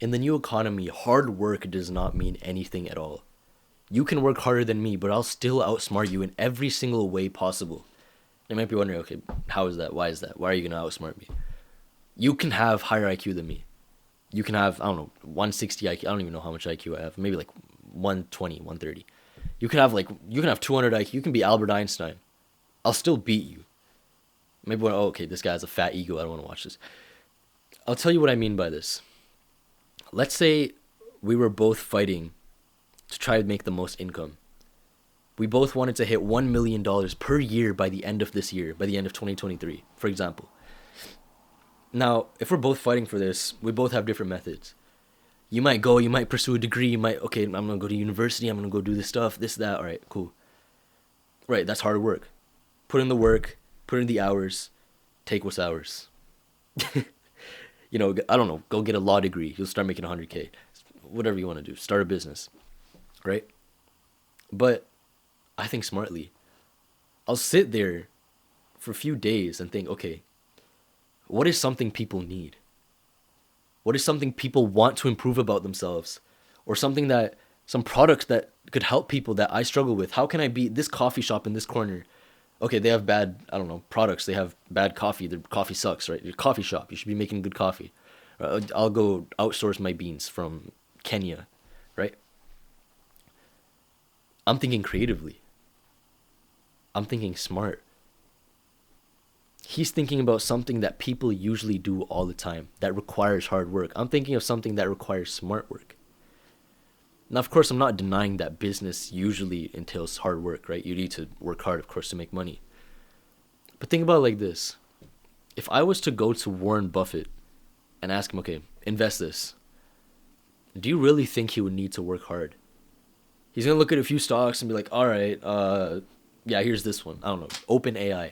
In the new economy, hard work does not mean anything at all. You can work harder than me, but I'll still outsmart you in every single way possible. You might be wondering, okay, how is that? Why is that? Why are you gonna outsmart me? You can have higher IQ than me. You can have, I don't know, 160 IQ. I don't even know how much IQ I have. Maybe like 120, 130. You can have 200 IQ. You can be Albert Einstein. I'll still beat you. Maybe, oh, okay, this guy has a fat ego. I don't want to watch this. I'll tell you what I mean by this. Let's say we were both fighting to try to make the most income. We both wanted to hit $1 million per year by the end of this year, by the end of 2023, for example. Now, if we're both fighting for this, we both have different methods. You might pursue a degree, okay, I'm gonna go to university, I'm gonna go do this stuff, this, that, alright, cool. Right, that's hard work. Put in the work, put in the hours, take what's ours. I don't know, go get a law degree, you'll start making 100K. Whatever you wanna do, start a business, right? But I think smartly. I'll sit there for a few days and think, okay, what is something people need? What is something people want to improve about themselves? Or some product that could help people that I struggle with? How can I beat this coffee shop in this corner? Okay, they have bad, I don't know, products. They have bad coffee. Their coffee sucks, right? Your coffee shop. You should be making good coffee. I'll go outsource my beans from Kenya, right? I'm thinking creatively. I'm thinking smart. He's thinking about something that people usually do all the time that requires hard work. I'm thinking of something that requires smart work. Now, of course, I'm not denying that business usually entails hard work, right? You need to work hard, of course, to make money. But think about it like this. If I was to go to Warren Buffett and ask him, okay, invest this, do you really think he would need to work hard? He's going to look at a few stocks and be like, all right, yeah, here's this one. I don't know, OpenAI.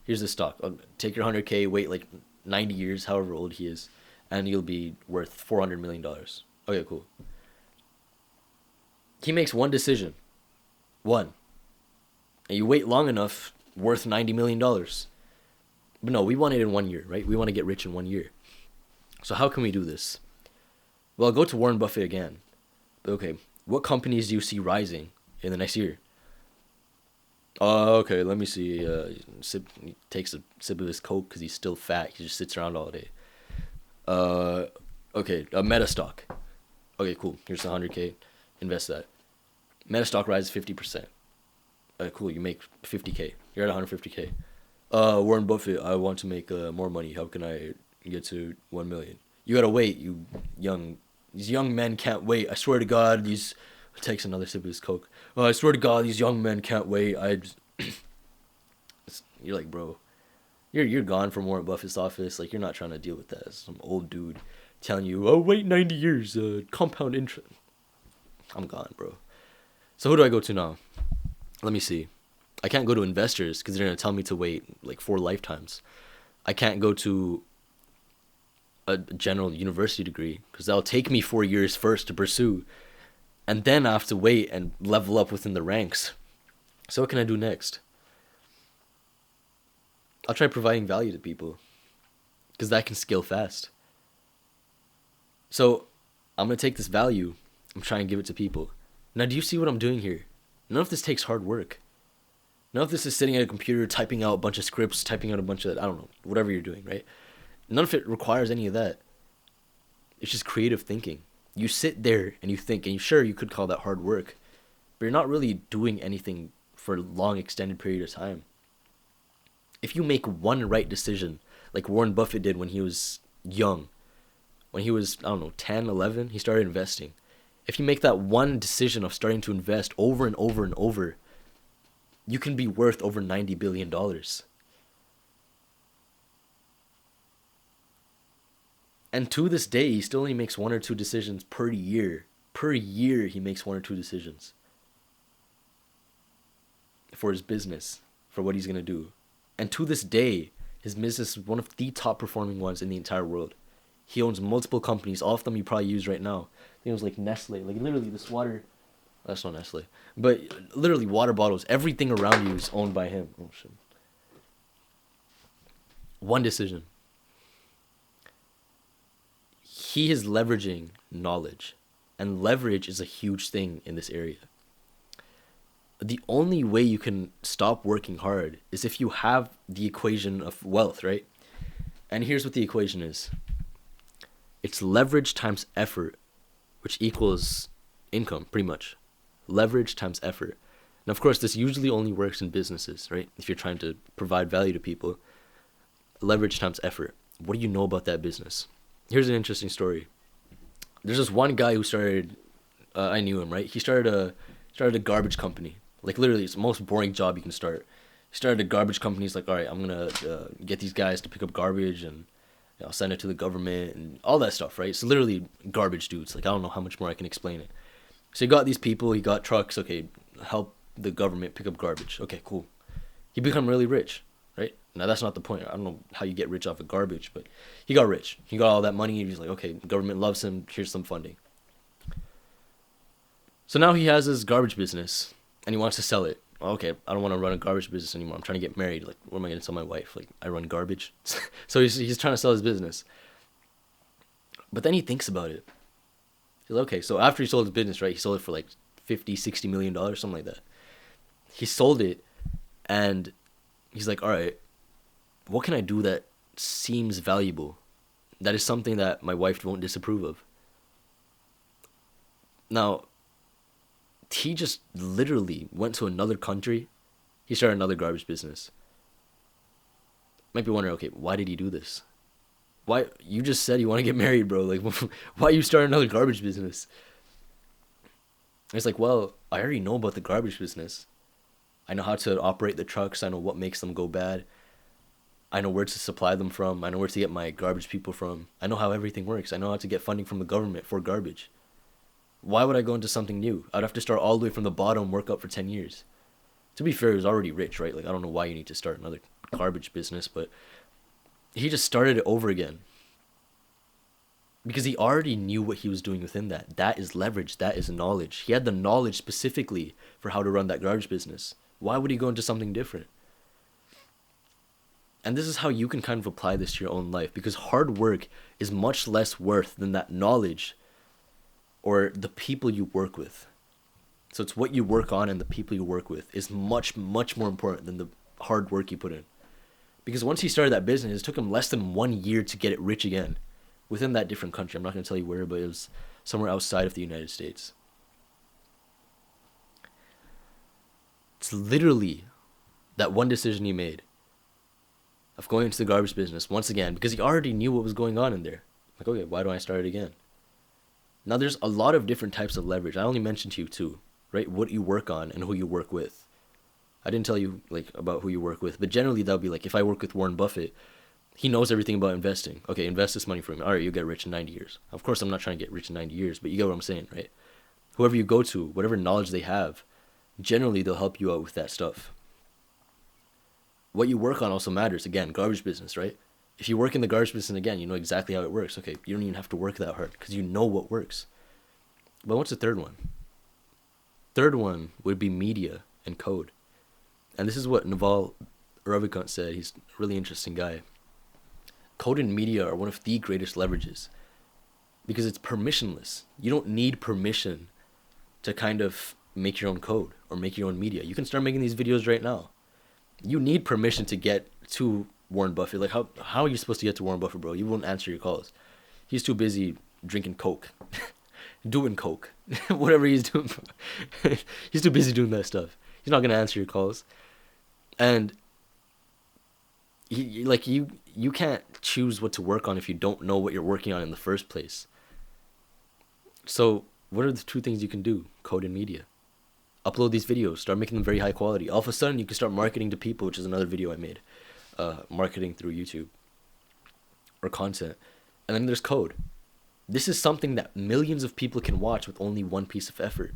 Here's the stock. Take your 100K, wait like 90 years, however old he is, and you'll be worth $400 million. Okay, cool. He makes one decision. One. And you wait long enough, worth $90 million. But no, we want it in 1 year, right? We want to get rich in 1 year. So how can we do this? Well, I'll go to Warren Buffett again. But okay, what companies do you see rising in the next year? Okay, let me see. He takes a sip of his Coke because he's still fat. He just sits around all day. Okay, a Meta stock. Okay, cool. Here's the 100K. Invest that. Meta stock rises 50%. Cool, you make 50K. You're at 150K. Warren Buffett, I want to make more money. How can I get to 1 million? You gotta wait, these young men can't wait. I swear to God, takes another sip of his Coke. Oh, I swear to God, these young men can't wait. You're like, bro, you're gone from Warren Buffett's office. Like, you're not trying to deal with that. Some old dude telling you, oh, wait 90 years, compound interest. I'm gone, bro. So who do I go to now? Let me see. I can't go to investors because they're gonna tell me to wait like 4 lifetimes. I can't go to a general university degree because that'll take me 4 years first to pursue. And then I have to wait and level up within the ranks. So what can I do next? I'll try providing value to people. Because that can scale fast. So I'm going to take this value. I'm trying to give it to people. Now, do you see what I'm doing here? None of this takes hard work. None of this is sitting at a computer, typing out a bunch of scripts, typing out a bunch of, I don't know, whatever you're doing, right? None of it requires any of that. It's just creative thinking. You sit there and you think, and sure, you could call that hard work, but you're not really doing anything for a long extended period of time. If you make one right decision, like Warren Buffett did when he was young, when he was, I don't know, 10, 11, he started investing. If you make that one decision of starting to invest over and over and over, you can be worth over $90 billion. And to this day, he still only makes 1 or 2 decisions per year. Per year, he makes 1 or 2 decisions for his business, for what he's going to do. And to this day, his business is one of the top performing ones in the entire world. He owns multiple companies, all of them you probably use right now. I think it was like Nestle, like literally this water, that's not Nestle, but literally water bottles, everything around you is owned by him. Oh shit. One decision. he is leveraging knowledge, and leverage is a huge thing in this area. The only way you can stop working hard is if you have the equation of wealth, right? And here's what the equation is. It's leverage times effort, which equals income, pretty much. Leverage times effort. Now, of course, this usually only works in businesses, right? If you're trying to provide value to people, leverage times effort. What do you know about that business? Here's an interesting story. There's this one guy who started, I knew him, right? He started a garbage company. Like, literally, it's the most boring job you can start. He started a garbage company. He's like, all right, I'm going to get these guys to pick up garbage and I'll send it to the government and all that stuff, right? So literally garbage dudes. Like, I don't know how much more I can explain it. So he got these people, he got trucks, okay, help the government pick up garbage. Okay, cool. He become really rich, right? Now, that's not the point. I don't know how you get rich off of garbage, but he got rich. He got all that money and he's like, okay, the government loves him. Here's some funding. So now he has his garbage business and he wants to sell it. Okay, I don't want to run a garbage business anymore. I'm trying to get married. Like, what am I going to tell my wife? Like, I run garbage. So he's trying to sell his business. But then he thinks about it. He's like, okay, so after he sold his business, right, he sold it for like $50-60 million, something like that. He sold it and he's like, all right, what can I do that seems valuable? That is something that my wife won't disapprove of. Now, he just literally went to another country. He started another garbage business. Might be wondering, okay, why did he do this? Why? You just said you want to get married, bro. Like, why you start another garbage business? And it's like, well, I already know about the garbage business. I know how to operate the trucks. I know what makes them go bad. I know where to supply them from. I know where to get my garbage people from. I know how everything works. I know how to get funding from the government for garbage. Why would I go into something new? I'd have to start all the way from the bottom, work up for 10 years. To be fair, he was already rich, right? Like, I don't know why you need to start another garbage business, but he just started it over again. Because he already knew what he was doing within that. That is leverage. That is knowledge. He had the knowledge specifically for how to run that garbage business. Why would he go into something different? And this is how you can kind of apply this to your own life. Because hard work is much less worth than that knowledge or the people you work with. So it's what you work on and the people you work with is much, much more important than the hard work you put in. Because once he started that business, it took him less than 1 year to get it rich again. Within that different country. I'm not going to tell you where, but it was somewhere outside of the United States. It's literally that one decision he made of going into the garbage business once again because he already knew what was going on in there. Like, okay, why don't I start it again? Now, there's a lot of different types of leverage. I only mentioned to you two, right? What you work on and who you work with. I didn't tell you like about who you work with, but generally that'll be like if I work with Warren Buffett, he knows everything about investing. Okay, invest this money for me. All right, you'll get rich in 90 years. Of course, I'm not trying to get rich in 90 years, but you get what I'm saying, right? Whoever you go to, whatever knowledge they have, generally they'll help you out with that stuff. What you work on also matters. Again, garbage business, right? If you work in the garbage business, again, you know exactly how it works. Okay, you don't even have to work that hard because you know what works. But what's the third one? Third one would be media and code. And this is what Naval Ravikant said. He's a really interesting guy. Code and media are one of the greatest leverages because it's permissionless. You don't need permission to kind of make your own code or make your own media. You can start making these videos right now. You need permission to get to Warren Buffett. Like, how are you supposed to get to Warren Buffett, bro? You won't answer your calls. He's too busy drinking Coke, doing Coke, whatever he's doing. He's too busy doing that stuff. He's not going to answer your calls. And you can't choose what to work on if you don't know what you're working on in the first place. So what are the two things you can do? Code and media. Upload these videos. Start making them very high quality. All of a sudden, you can start marketing to people, which is another video I made. Marketing through YouTube. Or content. And then there's code. This is something that millions of people can watch with only one piece of effort.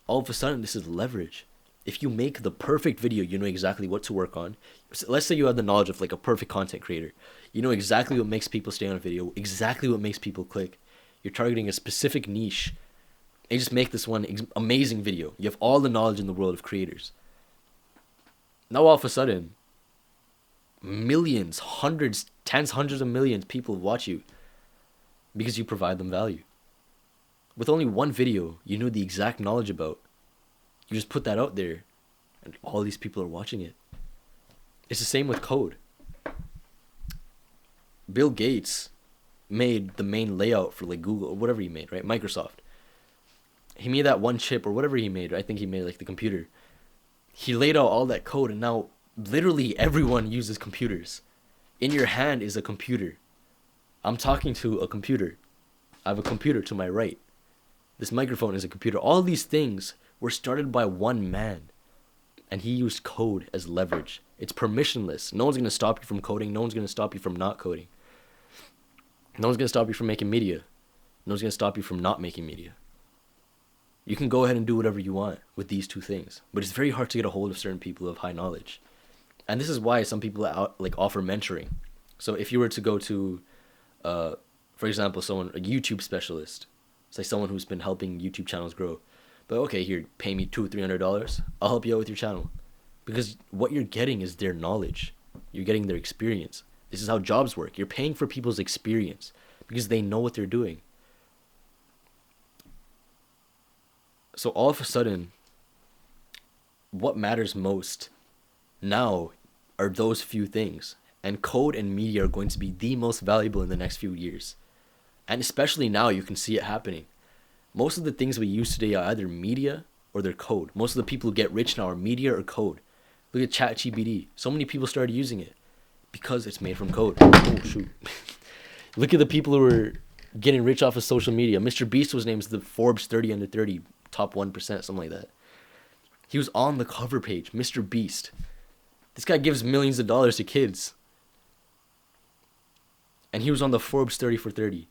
All of a sudden, this is leverage. If you make the perfect video, you know exactly what to work on. Let's say you have the knowledge of like a perfect content creator. You know exactly what makes people stay on a video, exactly what makes people click. You're targeting a specific niche. And you just make this one amazing video. You have all the knowledge in the world of creators. Now all of a sudden, millions, hundreds, tens, hundreds of millions of people watch you. because you provide them value. With only one video you know the exact knowledge about, you just put that out there and all these people are watching it. It's the same with code. Bill Gates made the main layout for like Google or whatever he made, right? Microsoft. He made that one chip or whatever he made. I think he made like the computer. He laid out all that code and now literally everyone uses computers. In your hand is a computer. I'm talking to a computer. I have a computer to my right. This microphone is a computer. All these things were started by one man. And he used code as leverage. It's permissionless. No one's going to stop you from coding. No one's going to stop you from not coding. No one's going to stop you from making media. No one's going to stop you from not making media. You can go ahead and do whatever you want with these two things. But it's very hard to get a hold of certain people of high knowledge. And this is why some people offer mentoring. So if you were to go to, for example, a YouTube specialist, say someone who's been helping YouTube channels grow. But okay, here, pay me $200-$300. I'll help you out with your channel. Because what you're getting is their knowledge. You're getting their experience. This is how jobs work. You're paying for people's experience because they know what they're doing. So all of a sudden, what matters most now are those few things. And code and media are going to be the most valuable in the next few years. And especially now, you can see it happening. Most of the things we use today are either media or they're code. Most of the people who get rich now are media or code. Look at ChatGPT. So many people started using it because it's made from code. Oh, shoot. Look at the people who are getting rich off of social media. Mr. Beast was named the Forbes 30 under 30 top 1%, something like that. He was on the cover page, Mr. Beast. This guy gives millions of dollars to kids. And he was on the Forbes 30 for 30.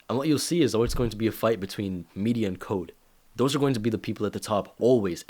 And what you'll see is always going to be a fight between media and code. Those are going to be the people at the top, always.